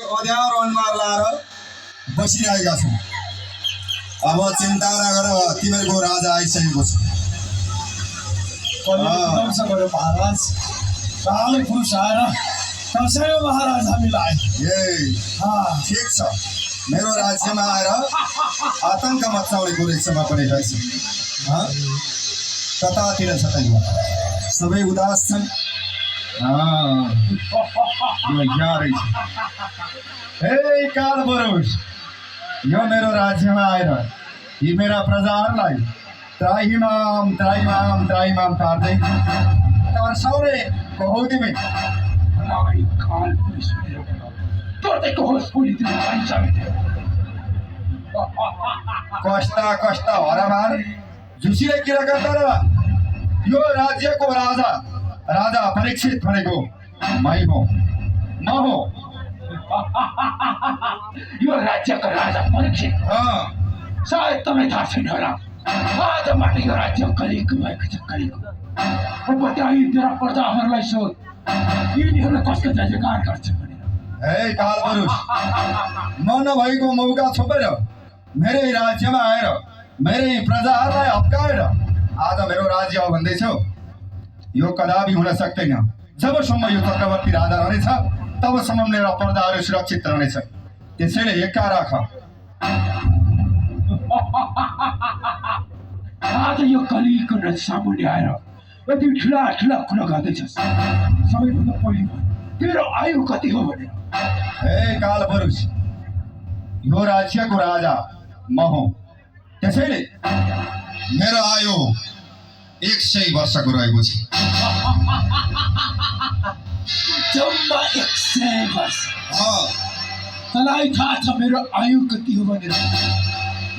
ओद्यावर अनुहार लाएर बसिरहेका छौँ। अब चिन्ता नगर, तिमीहरूको राजा आइसकेको छ। महाराज काल पुरुष आएर कसैले महाराज हामीलाई ठिक छ, मेरो राज्यमा आएर आतङ्क मचाउने कुरेक्षमा परिरहेछ। कतातिर छ त सबै उदास छन्। हे काल पुरुष, यो मेरो राज्यमा आएर यी मेरा प्रजाहरूलाई त्राहिमाम त्राहिमाम त्राहिमाम पार्दै तर्साउने को हौ तिमी? काल पुरुष तर्दैको होस् भोलि तिमी कस्ता कस्ता हरामार झुसीले किरा गर्दा र यो राज्यको राजा राजा परीक्षित भनेको मै हो, न हो? यो राज्यको राजा परीक्षित सायद तपाईँ थाहा छैन होला। आजबाट यो राज्य कलिको भएको छ, कलिको। अब त्यहाँ तेरा प्रजाहरूलाई सोध, यिनीहरूले कसको जय जयकार गर्छ भनेर। हे काल पुरुष, म नभएको मौका छोपेर मेरै राज्यमा आएर मेरै प्रजाहरूलाई हप्काएर आज मेरो राज्य हो भन्दैछौ? यो कदापि हुन सक्दैन। जबसम्म यो चक्रवर्ती राजा रहनेछ तबसम्म मेरा प्रजाहरू सुरक्षित रहनेछ। त्यसैले एका राख। आज यो कलिको र सामुन्ने आएर यति ठुला ठुला कुरा गर्दैछस्। सबैभन्दा पहिलो तेरो आयु कति हो भनेर। हे काल पुरुष, यो राज्यको राजा म हो, त्यसैले मेरो आयु 100 वर्षको रहेको छ। जम्मा 100 वर्ष? तँलाई थाहा छ मेरो आयु कति हो भनेर?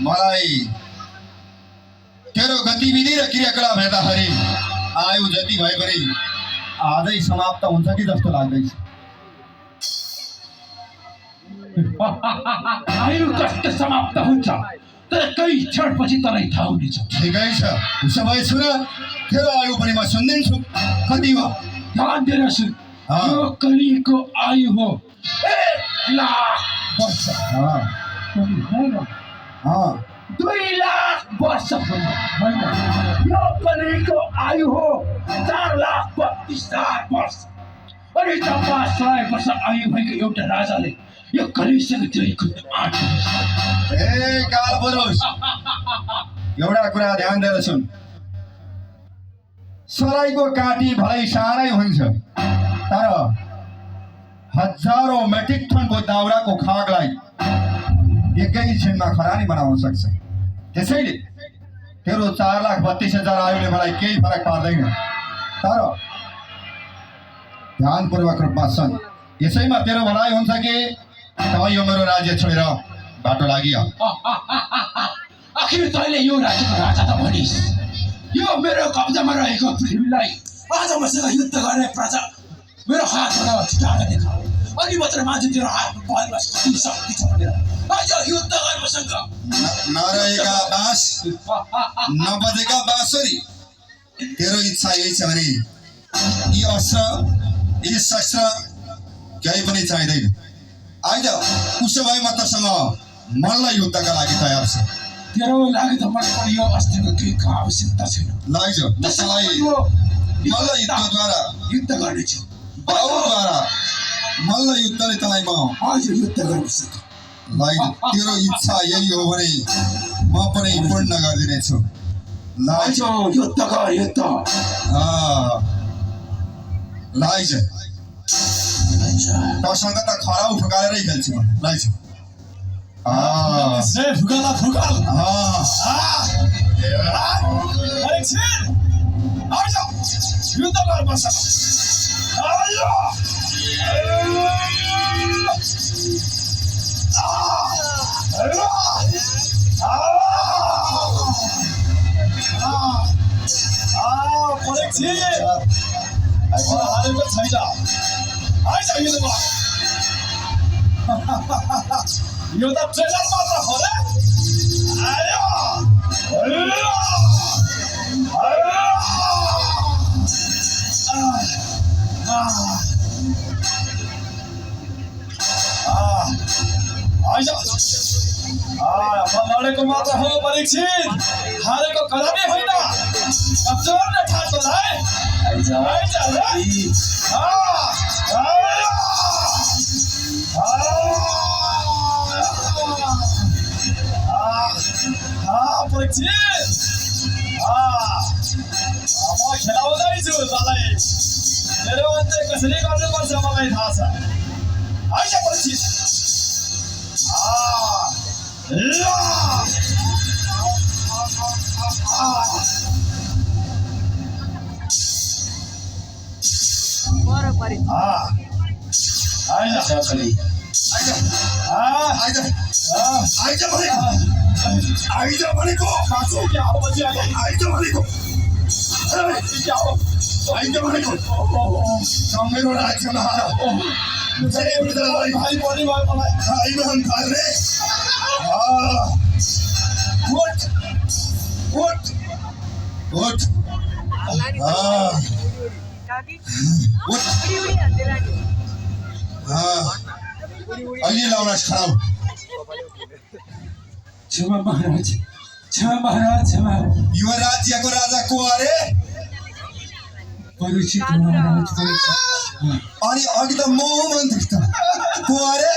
मलाई तेरो गतिविधि र क्रियाकलाप हेर्दाखेरि आयु जति भए पनि आजै समाप्त हुन्छ कि जस्तो लाग्दैछ। आयु कस्तो समाप्त हुन्छ तर केही क्षणपछि तँलाई थाहा हुनेछ। ठिकै छ, उसो भए सुन, तेरो आयु पनि म सुनिदिन्छु। कति हो? ध्यान दिएर सुन। यो कलिको आयु हो 1 लाख वर्ष। 2 लाख वर्ष होइन, यो कलिको आयु हो 4,32,000 वर्ष। अनि जम्मा 100 वर्ष आयु भएको एउटा राजाले यो कलिसँग जोडिएको 8 वर्ष। ए काल पुरुष, एउटा कुरा ध्यान दिएर सुन। सराईको काटी भलै सानै हुन्छ, तर हजारौं मेट्रिक टनको दाउराको खागलाई एकै क्षणमा खरानी बनाउन सक्छ। त्यसैले तेरो 4,32,000 आयुले मलाई केही फरक पार्दैन। तर ध्यानपूर्वक रूपमा सुन, यसैमा तेरो भलाइ हुन्छ कि तँ यो मेरो राज्य छोडेर बाटो लागि। आखिर तैँले यो राज्यको राजा त भनिस्। यो मेरो कब्जामा रहेको पृथ्वीलाई आज मसँग युद्ध गर्ने प्रजा मेरो हातबाट छुटाएर देखा। अनि मात्र मान्छे तेरो हातमा बलमा कति शक्ति छ भनेर आज युद्ध गर मसँग। नरहेका बाँस, नबजेका बाँसुरी। तेरो इच्छा यही छ भने यी अस्त्र यी शस्त्र केही पनि चाहिँदैन। आइज, उसो भए म तसँग मल्ल युद्धका लागि तयार छु। तेरो लागि त मलाई पनि यो अस्त्रको केही आवश्यकता छैन। लैज, त्यसलाई मल्ल युद्धद्वारा युद्ध गर्नेछु। बाहुद्वारा मल्ल युद्धले तँलाई म आज युद्ध गर्न सक्छु। लैज, तेरो इच्छा यही हो भने म पनि पूर्ण गरिदिनेछु। लैज, युद्ध गर, युद्ध। लैज, तँसँग त खराउ फुकालेरै खेल्छु म। लैज, फुकाला फुकाल। युद्ध गर मसँग। हारेको छैन। आइज युद्धमा। यो त ट्रेलर मात्र हो रे। आइज म लडेको मात्र हो परीक्षित हारेको कदापि होइन कमजोर न ठान्नुलाई आइज परीक्षित म खेलाउँदैछु तँलाई मेरो अन्त्य कसरी गर्नुपर्छ मलाई थाहा छ आइज परीक्षित आइज भनेको मेरो राज्यमा भाइ बढी भयो मलाई अलि लाउन खराब क्षमा महाराज क्षमा यो राज्यको राजा को अरे परीक्षित महाराज परीक्षित अनि अघि त म मन्त्री त को अरे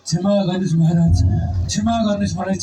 क्षमा गर्नुहोस् महाराज क्षमा गर्नुहोस् मलाई